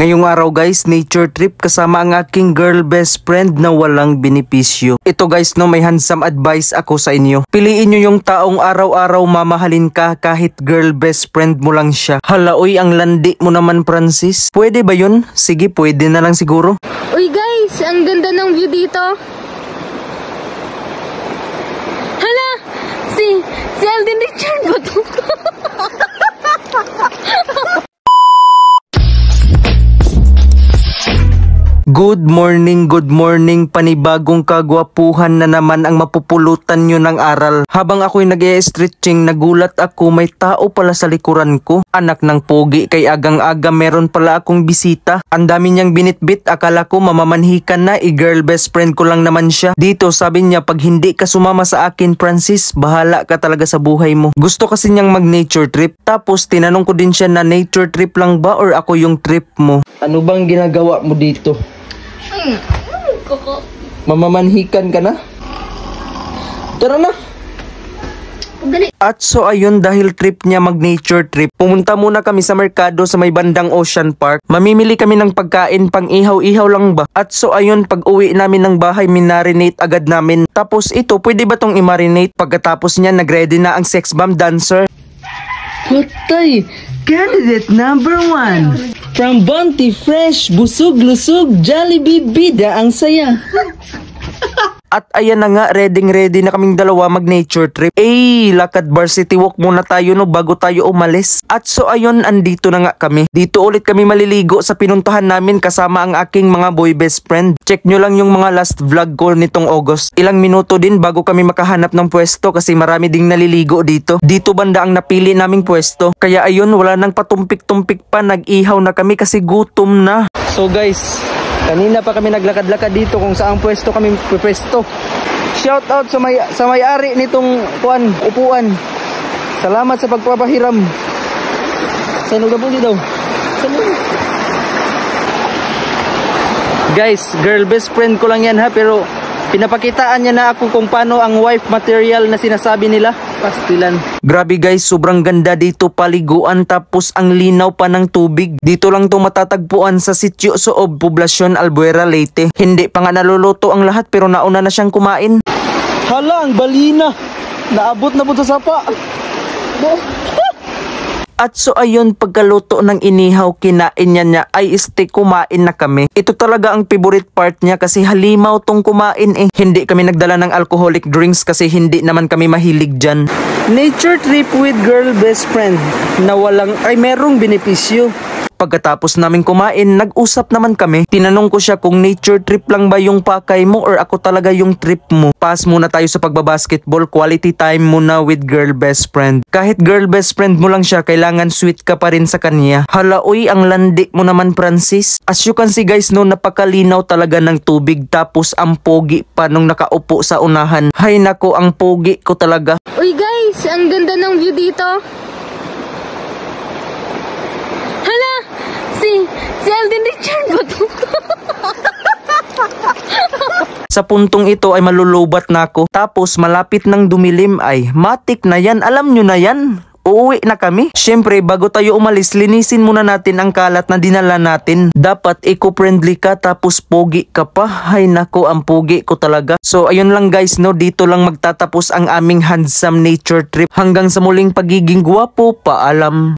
Ngayong araw guys, nature trip kasama ang aking girl best friend na walang benepisyo. Ito guys no, may handsome advice ako sa inyo. Piliin nyo yung taong araw-araw mamahalin ka kahit girl best friend mo lang siya. Hala uy, ang landi mo naman Francis. Pwede ba yun? Sige, pwede na lang siguro. Uy guys, ang ganda ng view dito. Hala, si Alden Richard ba to? Good morning, panibagong kagwapuhan na naman ang mapupulutan nyo ng aral. Habang ako'y nag-e-stretching, nagulat ako may tao pala sa likuran ko. Anak ng pogi, kay agang-aga meron pala akong bisita. Ang dami niyang binitbit, akala ko mamamanhikan na, girl best friend ko lang naman siya. Dito sabi niya, pag hindi ka sumama sa akin Francis, bahala ka talaga sa buhay mo. Gusto kasi niyang mag-nature trip. Tapos tinanong ko din siya na nature trip lang ba or ako yung trip mo? Ano bang ginagawa mo dito? Koko. Mamamanhikan ka na? Tara na! Dali. At so ayun, dahil trip niya mag-nature trip, pumunta muna kami sa merkado sa may bandang Ocean Park. Mamimili kami ng pagkain pang ihaw-ihaw lang ba? At so ayun, pag uwi namin ng bahay, minarinate agad namin. Tapos ito, pwede ba tong i-marinate? Pagkatapos niya, nag-ready na ang sex bomb dancer. Patay! Candidate number 1! From Bounty Fresh, busog-lusog, Jollibee bida ang saya. At ayan na nga, ready na kaming dalawa mag-nature trip. Lakad varsity walk muna tayo no bago tayo umalis. At so ayun, andito na nga kami. Dito ulit kami maliligo sa pinuntahan namin kasama ang aking mga boy best friend. Check nyo lang yung mga last vlog ko nitong August. Ilang minuto din bago kami makahanap ng pwesto kasi marami ding naliligo dito. Dito banda ang napili naming pwesto. Kaya ayun, wala nang patumpik-tumpik pa, nag-ihaw na kami kasi gutom na. So guys, kanina pa kami naglakad-lakad dito kung saang pwesto kami pwesto. Shout out sa may-ari nitong upuan. Salamat sa pagpapahiram. Saan na po daw? Guys, girl best friend ko lang yan ha, pero pinapakitaan niya na ako kung paano ang wife material na sinasabi nila. Pastilan. Grabe guys, sobrang ganda dito paliguan tapos ang linaw pa ng tubig. Dito lang to matatagpuan sa Sitio Soob, Poblacion, Albuera, Leyte. Hindi pa nga naluluto ang lahat pero nauna na siyang kumain. Hala, ang balina! Naabot na po sa sapa. At so ayun, pagkaluto ng inihaw, kinain niya ay kumain na kami. Ito talaga ang favorite part niya kasi halimaw tong kumain eh. Hindi kami nagdala ng alcoholic drinks kasi hindi naman kami mahilig dyan. Nature trip with girl best friend na merong benepisyo. Pagkatapos namin kumain, nag-usap naman kami. Tinanong ko siya kung nature trip lang ba yung pakay mo or ako talaga yung trip mo. Pass muna tayo sa pagbabasketball, quality time muna with girl best friend. Kahit girl best friend mo lang siya, kailangan sweet ka pa rin sa kanya. Hala uy, ang landi mo naman Francis. As you can see guys no, napakalinaw talaga ng tubig tapos ang pogi pa nung nakaupo sa unahan. Hay nako, ang pogi ko talaga. Uy guys, ang ganda ng view dito. Hala, si Alden Richard ba to? Sa puntong ito ay malulubat na ako. Tapos malapit ng dumilim ay matik na yan. Alam nyo na yan. Uuwi na kami. Syempre, bago tayo umalis, linisin muna natin ang kalat na dinala natin. Dapat eco-friendly ka tapos pogi ka pa. Hay nako, ang pogi ko talaga. So ayun lang guys no, dito lang magtatapos ang aming handsome nature trip. Hanggang sa muling pagiging gwapo, paalam.